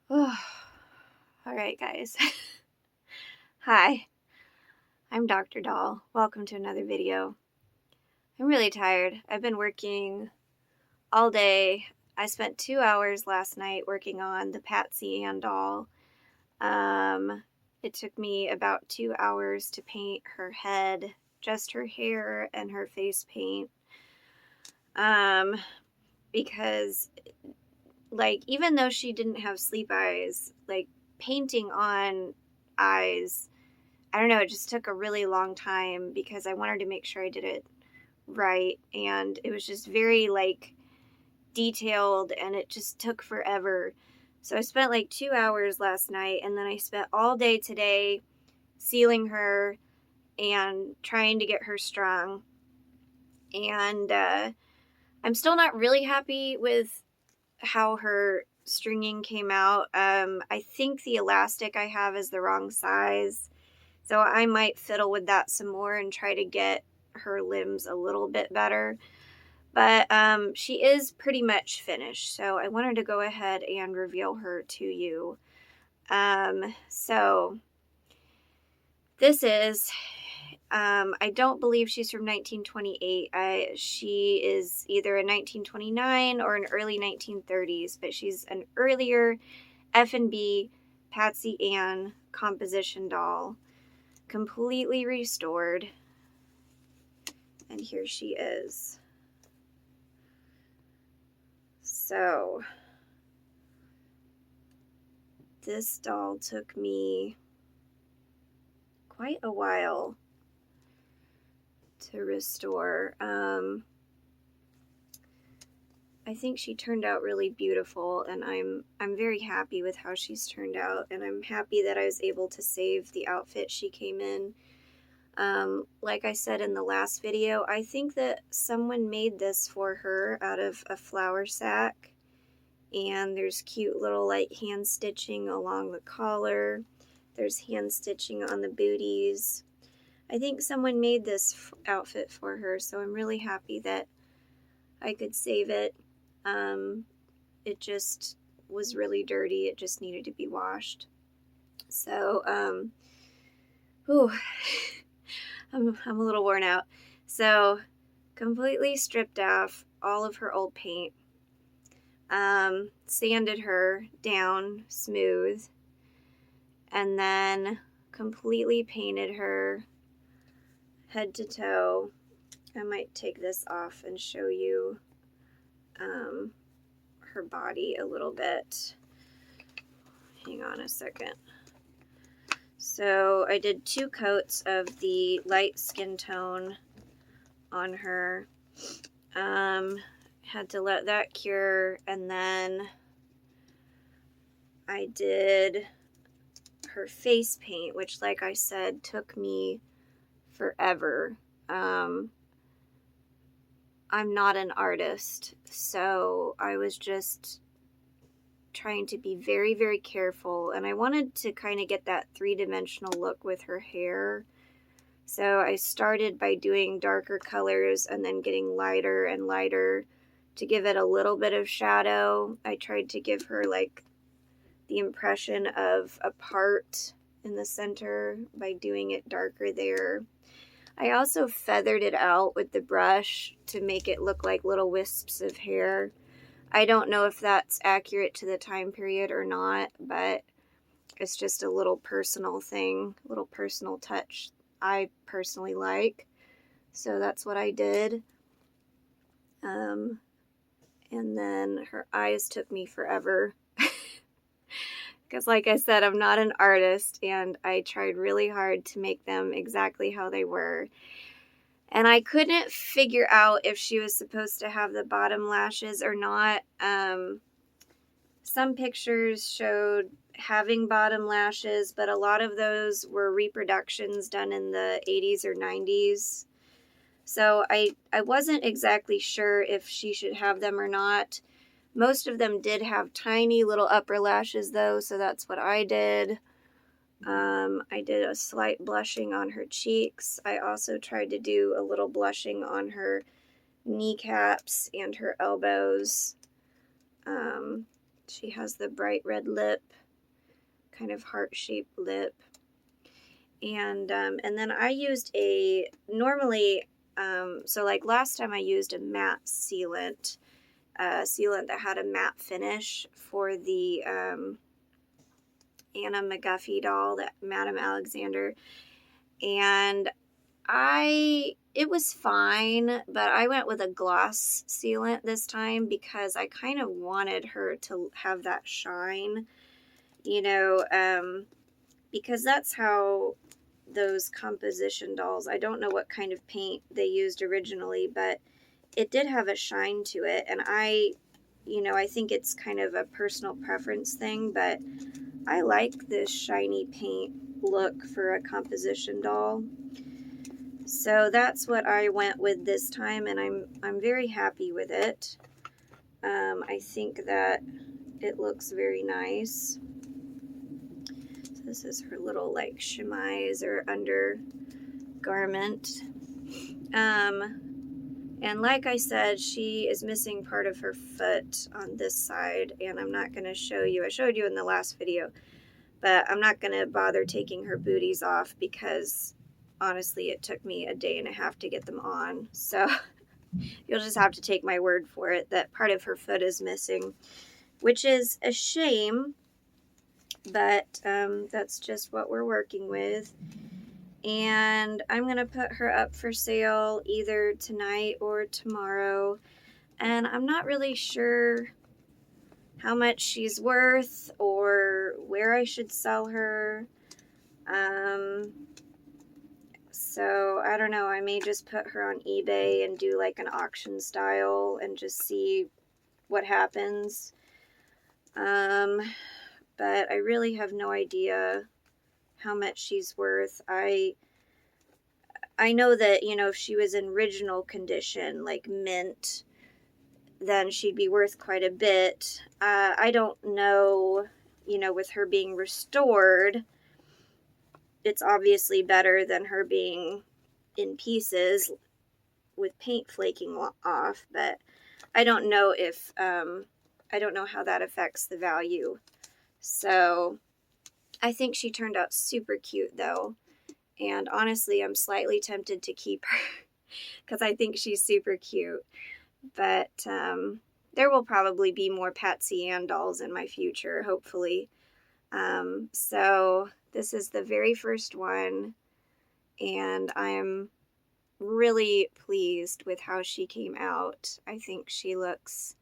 Oh, all right, guys. Hi, I'm Dr. Doll. Welcome to another video. I'm really tired. I've been working all day. I spent 2 hours last night working on the Patsy and doll. It took me about 2 hours to paint her head, just her hair and her face paint. Because like, even though she didn't have sleep eyes, like, painting on eyes, I don't know, it just took a really long time because I wanted to make sure I did it right, and it was just very, like, detailed, and it just took forever. So I spent like 2 hours last night, and then I spent all day today sealing her and trying to get her strong. And I'm still not really happy with how her stringing came out. I think the elastic I have is the wrong size, so I might fiddle with that some more and try to get her limbs a little bit better. But she is pretty much finished, so I wanted to go ahead and reveal her to you. So this is, I don't believe she's from 1928. She is either a 1929 or an early 1930s, but she's an earlier Effanbee Patsy Ann composition doll, completely restored. And here she is. So this doll took me quite a while to restore. I think she turned out really beautiful, and I'm very happy with how she's turned out, and I'm happy that I was able to save the outfit she came in. Like I said in the last video, I think that someone made this for her out of a flour sack, and there's cute little like hand stitching along the collar. There's hand stitching on the booties. I think someone made this outfit for her, so I'm really happy that I could save it. It just was really dirty. It just needed to be washed. So, whew, I'm a little worn out. So, completely stripped off all of her old paint. Sanded her down smooth, and then completely painted her head to toe. I might take this off and show you her body a little bit. Hang on a second. So I did 2 coats of the light skin tone on her. Had to let that cure, and then I did her face paint, which, like I said, took me forever. I'm not an artist, so I was just trying to be very, very careful, and I wanted to kind of get that 3-dimensional look with her hair. So I started by doing darker colors and then getting lighter and lighter to give it a little bit of shadow. I tried to give her like the impression of a part in the center by doing it darker there. I also feathered it out with the brush to make it look like little wisps of hair. I don't know if that's accurate to the time period or not, but it's just a little personal thing, a little personal touch I personally like. So that's what I did. And then her eyes took me forever. Because like I said, I'm not an artist, and I tried really hard to make them exactly how they were. And I couldn't figure out if she was supposed to have the bottom lashes or not. Some pictures showed having bottom lashes, but a lot of those were reproductions done in the 80s or 90s. So I wasn't exactly sure if she should have them or not. Most of them did have tiny little upper lashes though, so that's what I did. I did a slight blushing on her cheeks. I also tried to do a little blushing on her kneecaps and her elbows. She has the bright red lip, kind of heart-shaped lip. And then I used normally, so like last time I used a matte sealant, that had a matte finish for the Anna McGuffey doll, that Madame Alexander. And it was fine, but I went with a gloss sealant this time because I kind of wanted her to have that shine, because that's how those composition dolls, I don't know what kind of paint they used originally, but it did have a shine to it. And I think it's kind of a personal preference thing, but I like this shiny paint look for a composition doll. So that's what I went with this time, and I'm very happy with it. I think that it looks very nice. So this is her little like chemise or undergarment. And like I said, she is missing part of her foot on this side, and I'm not going to show you. I showed you in the last video, but I'm not going to bother taking her booties off because honestly, it took me a day and a half to get them on. So you'll just have to take my word for it that part of her foot is missing, which is a shame, but that's just what we're working with. And I'm going to put her up for sale either tonight or tomorrow. And I'm not really sure how much she's worth or where I should sell her. So I don't know, I may just put her on eBay and do like an auction style and just see what happens. But I really have no idea how much she's worth. I know that, if she was in original condition, like mint, then she'd be worth quite a bit. I don't know, with her being restored, it's obviously better than her being in pieces with paint flaking off, but I don't know if, I don't know how that affects the value. So I think she turned out super cute though. And honestly, I'm slightly tempted to keep her because I think she's super cute. But there will probably be more Patsy Ann dolls in my future, hopefully. So this is the very first one, and I'm really pleased with how she came out. I think she looks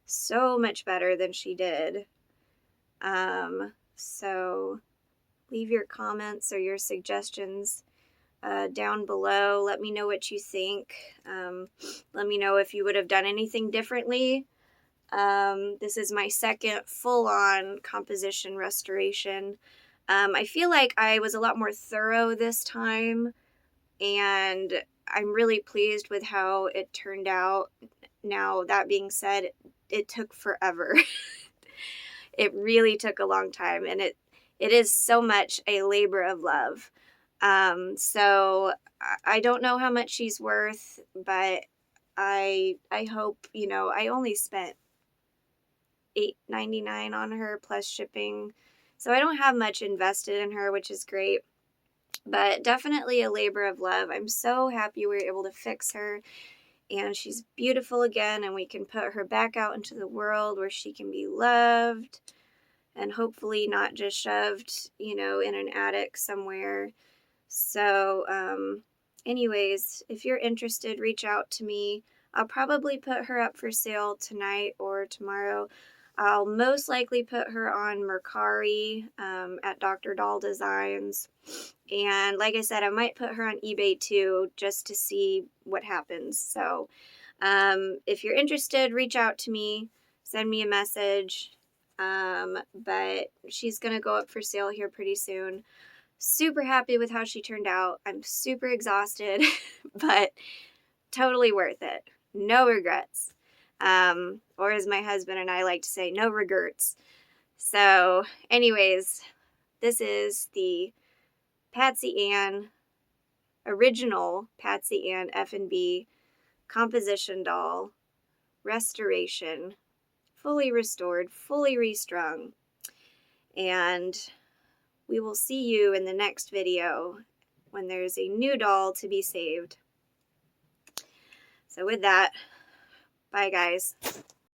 so much better than she did. So leave your comments or your suggestions down below. Let me know what you think. Let me know if you would have done anything differently. This is my second full-on composition restoration. I feel like I was a lot more thorough this time, and I'm really pleased with how it turned out. Now, that being said, it took forever. It really took a long time, and it is so much a labor of love. So I don't know how much she's worth, but I hope, I only spent $8.99 on her plus shipping. So I don't have much invested in her, which is great, but definitely a labor of love. I'm so happy we were able to fix her, and she's beautiful again, and we can put her back out into the world where she can be loved and hopefully not just shoved, in an attic somewhere. So, anyways, if you're interested, reach out to me. I'll probably put her up for sale tonight or tomorrow. I'll most likely put her on Mercari at Dr. Doll Designs. And like I said, I might put her on eBay too, just to see what happens. So if you're interested, reach out to me, send me a message. But she's going to go up for sale here pretty soon. Super happy with how she turned out. I'm super exhausted, but totally worth it. No regrets. Or as my husband and I like to say, no regrets. So anyways, this is the Patsy Ann, original Patsy Ann Effanbee composition doll restoration fully restored, fully restrung. And we will see you in the next video when there's a new doll to be saved. So with that, bye guys.